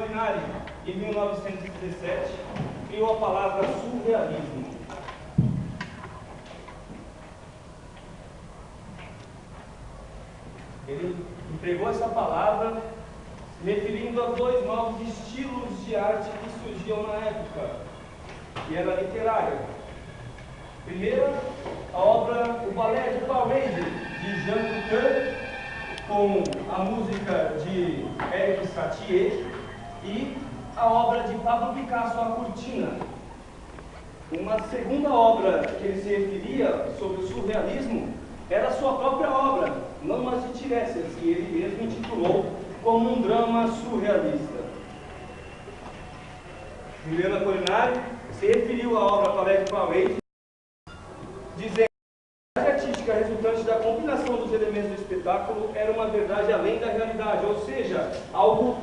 Molinari, em 1917, criou a palavra surrealismo. Ele empregou essa palavra referindo a dois novos estilos de arte que surgiam na época, que era literária. Primeiro, a obra O Ballet de Parade, de Jean Cocteau, com a música de Éric Satie, e a obra de Pablo Picasso, A Cortina. Uma segunda obra que ele se referia sobre o surrealismo era a sua própria obra, Não as de Tiresias, que ele mesmo intitulou como um drama surrealista. Juliana Molinari se referiu à obra Ballet de Parade, dizendo que a arte artística resultante da combinação dos elementos do espetáculo era uma verdade além da realidade, ou seja, algo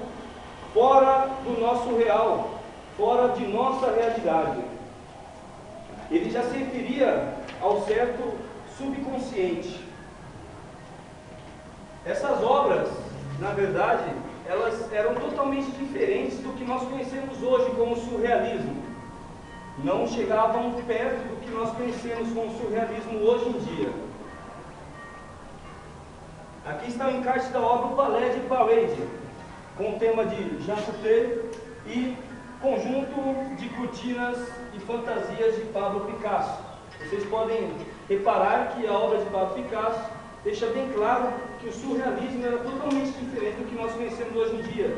fora do nosso real, fora de nossa realidade. Ele já se referia ao certo subconsciente. Essas obras, na verdade, elas eram totalmente diferentes do que nós conhecemos hoje como surrealismo. Não chegavam perto do que nós conhecemos como surrealismo hoje em dia. Aqui está o encarte da obra O Ballet de Parade, com o tema de Jean Cocteau e conjunto de cortinas e fantasias de Pablo Picasso. Vocês podem reparar que a obra de Pablo Picasso deixa bem claro que o surrealismo era totalmente diferente do que nós conhecemos hoje em dia.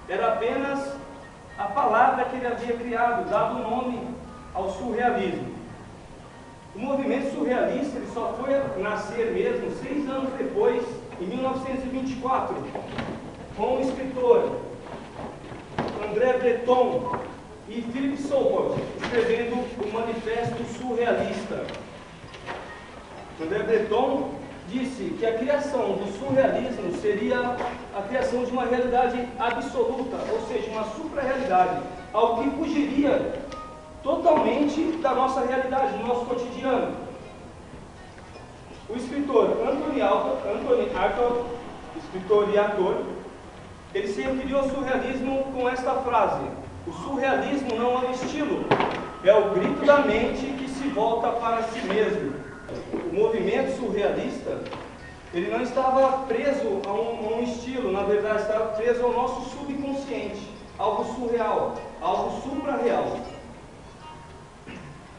Era apenas a palavra que ele havia criado, dado o nome ao surrealismo. O movimento surrealista ele só foi nascer mesmo 6 anos depois, em 1924, com o escritor André Breton e Philippe Soupault escrevendo o Manifesto Surrealista. André Breton disse que a criação do surrealismo seria a criação de uma realidade absoluta, ou seja, uma supra-realidade, algo que fugiria totalmente da nossa realidade, do nosso cotidiano. O escritor Anthony Arthur, escritor e ator, ele se referiu ao surrealismo com esta frase: o surrealismo não é um estilo, é o grito da mente que se volta para si mesmo. O movimento surrealista, ele não estava preso a um estilo, na verdade estava preso ao nosso subconsciente, algo surreal, algo supra-real.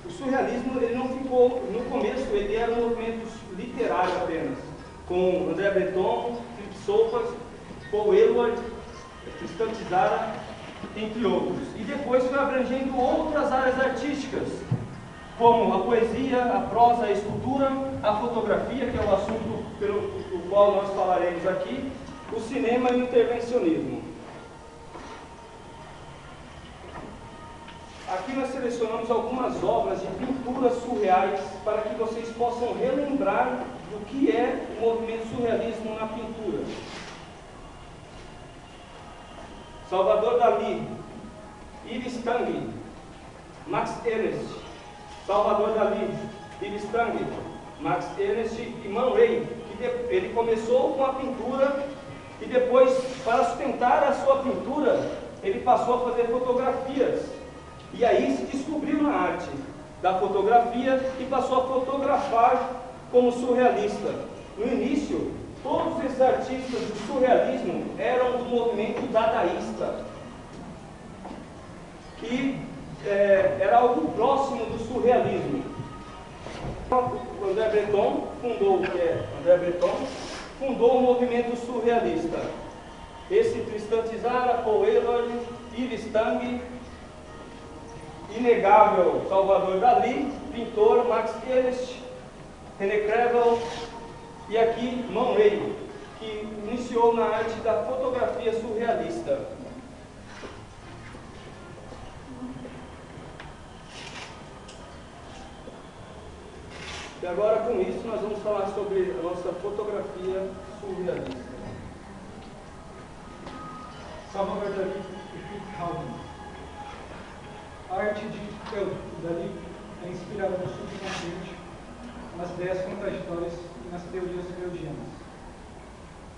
O surrealismo, ele não ficou, no começo, ele era um movimento literário apenas, com André Breton, Philippe Soupault, Paul Eluard, Tristan Tzara, entre outros. E depois foi abrangendo outras áreas artísticas, como a poesia, a prosa, a escultura, a fotografia, que é o assunto pelo qual nós falaremos aqui, o cinema e o intervencionismo. Aqui nós selecionamos algumas obras de pinturas surreais para que vocês possam relembrar do que é o movimento surrealismo na pintura. Salvador Dalí, Yves Tanguy, Max Ernst, Salvador Dalí, Yves Tanguy, Max Ernst e Man Ray, que ele começou com a pintura e depois, para sustentar a sua pintura, ele passou a fazer fotografias. E aí se descobriu na arte da fotografia e passou a fotografar como surrealista. No início, todos esses artistas do surrealismo eram do movimento dadaísta, que era algo próximo do surrealismo. O André Breton fundou o movimento surrealista. Esse Tristan Tzara, Paul Eluard, Yves Tanguy, inegável Salvador Dalí, pintor, Max Ernst, René Crevel, e aqui Man Ray, que iniciou na arte da fotografia surrealista. E agora, com isso, nós vamos falar sobre a nossa fotografia surrealista. Salvador Dalí e Philippe Haugen. A arte de Dalí é inspirada no subconsciente, nas ideias contraditórias e nas teorias freudianas.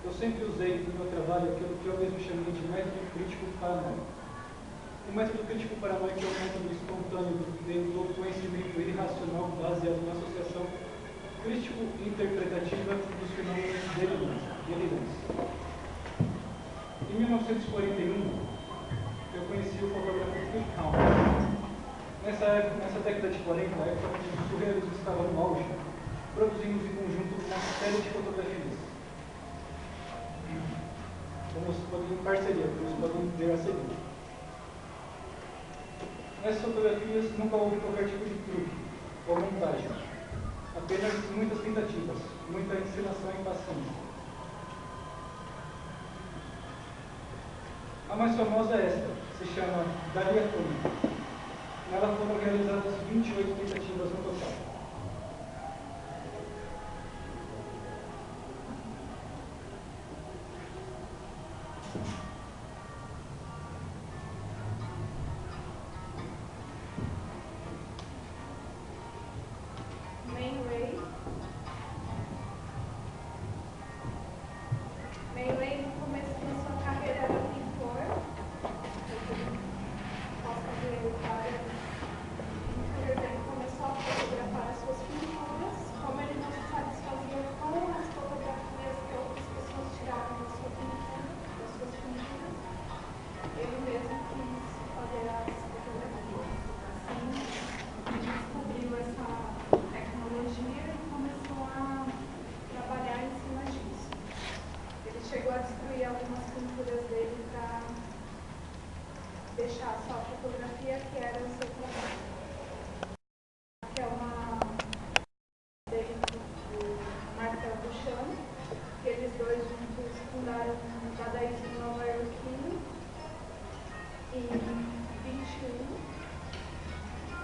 Eu sempre usei no meu trabalho aquilo que eu mesmo chamei de método crítico paranoico. O método crítico paranoico é um método espontâneo do conhecimento irracional baseado na associação crítico-interpretativa dos fenômenos delirantes. Em 1941, eu conheci o fotógrafo Philip Kaufman. Nessa década de 40, a época que o surrealismo estava no auge, produzimos em conjunto uma série de fotografias. Em parceria, como vocês podem ver a seguir. Nessas fotografias nunca houve qualquer tipo de truque ou montagem, apenas muitas tentativas, muita encenação e paciência. A mais famosa é esta, se chama Dalia Atômica. Nela foram realizadas 28 tentativas no total. Man Ray começou sua carreira era pintor. Posso fazer várias. Ele começou a fotografar as suas pinturas, como ele não se satisfazia com as fotografias que outras pessoas tiraram das suas pinturas, ele mesmo quis fazer as fotografias. Assim, descobriu essa tecnologia e começou a trabalhar em cima disso. Ele chegou a destruir algumas pinturas dele para deixar só a fotografia que era o seu trabalho. Que é uma dele do Marcel Duchamp, que eles dois juntos fundaram o dadaísmo nova-iorquino em 21.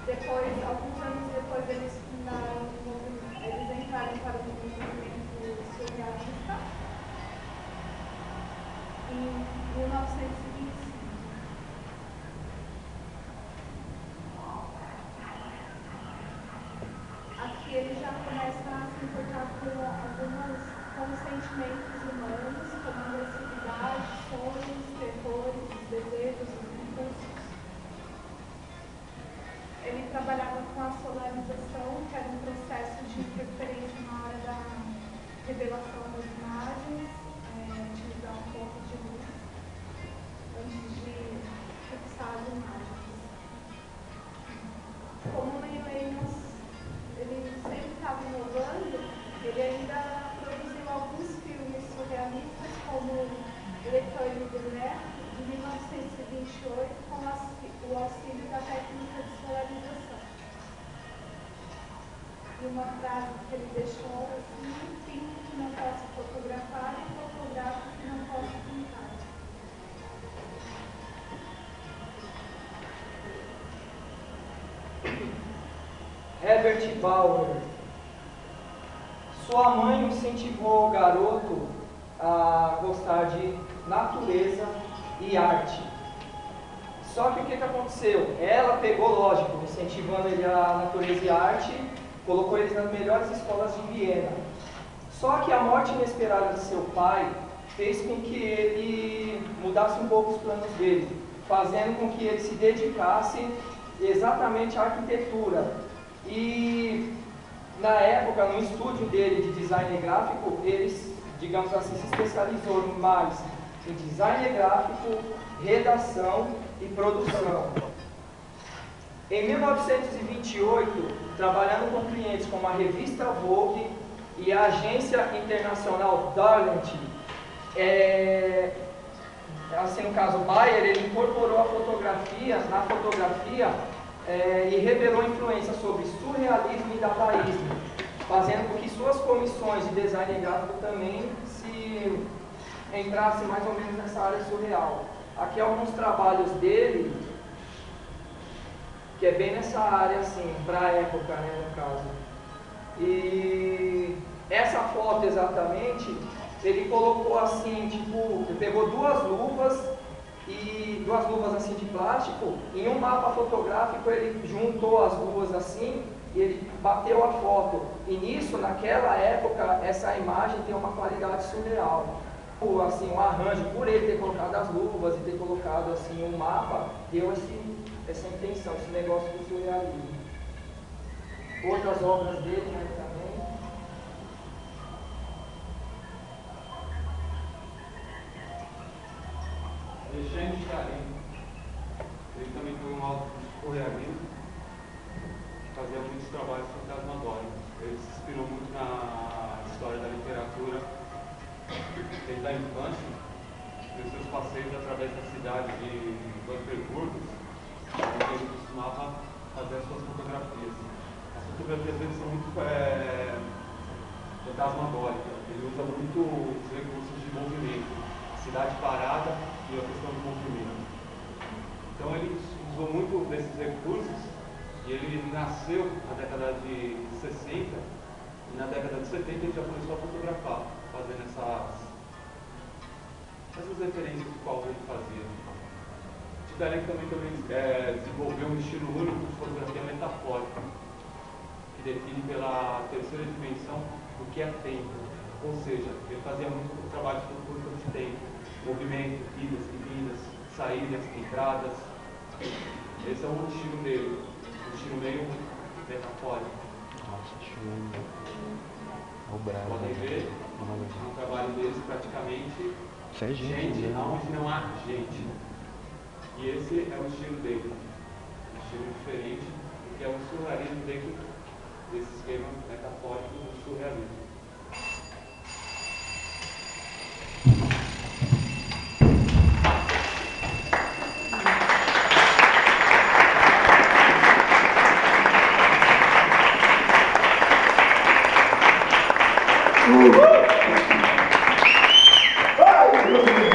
Depois, alguns anos depois, eles entraram para o movimento surrealista. Em 1925. Aqui ele já começa a se importar com os sentimentos humanos, como a agressividade, sonhos, terrores, desejos, impulsos. Ele trabalhava com a solarização, que era um processo de interferência na hora da revelação das imagens, utilizar um pouco de luz antes de fixar as imagens. Como o Lemos ele sempre estava inovando, ele ainda produziu alguns filmes surrealistas, como L'Étoile de Lumière, de 1928, com o auxílio da técnica de solarização. E uma frase que ele deixou assim: pinto que não posso fotografar e fotografo que não posso pintar. Herbert Bauer. Sua mãe incentivou o garoto a gostar de natureza e arte. Só que o que aconteceu? Ela pegou, lógico, incentivando ele a natureza e arte, colocou ele nas melhores escolas de Viena. Só que a morte inesperada de seu pai fez com que ele mudasse um pouco os planos dele, fazendo com que ele se dedicasse exatamente à arquitetura. E na época, no estúdio dele de design gráfico, ele, digamos assim, se especializou mais em design gráfico, redação e produção. Em 1928, trabalhando com clientes como a revista Vogue e a agência internacional Darlant, assim no caso Bayer, ele incorporou a fotografia na fotografia e revelou influência sobre surrealismo e dadaísmo, fazendo com que suas comissões de design gráfico também se entrassem mais ou menos nessa área surreal. Aqui alguns trabalhos dele, que é bem nessa área assim, para a época, né, no caso. E essa foto exatamente, ele colocou assim, tipo, ele pegou duas luvas assim de plástico, em um mapa fotográfico ele juntou as duas assim e ele bateu a foto. E nisso, naquela época, essa imagem tem uma qualidade surreal. Assim, o arranjo, por ele ter colocado as luvas e ter colocado assim um mapa, deu essa intenção, esse negócio do surrealismo. Outras obras dele, né, também. Alexandre de Carinho, ele também foi um autor de surrealismo, fazia muitos trabalhos fantasmagóricos. Ele se inspirou muito na história da literatura desde a infância, nos seus passeios através da cidade de Vanderburgos, onde ele costumava fazer as suas fotografias. As fotografias dele são muito fantasmagóricas, ele usa muito os recursos de movimento, a cidade parada e a questão do movimento. Então ele usou muito desses recursos e ele nasceu na década de 60 e na década de 70 ele já começou a fotografar, fazendo essas referências do qual ele fazia. Titarek também desenvolveu um estilo único de fotografia metafórica, que define pela terceira dimensão o que é tempo. Ou seja, ele fazia muito trabalho sobre o de tempo, movimento, idas e vindas, saídas, entradas. Esse é o estilo dele, um estilo meio metafórico. Nossa, show. O bravo. Podem ver, um trabalho desse praticamente isso é gente, né? Onde não há gente. E esse é o estilo dele, um estilo diferente, que é o surrealismo dentro desse esquema metafórico do surrealismo. Ai, meu Deus.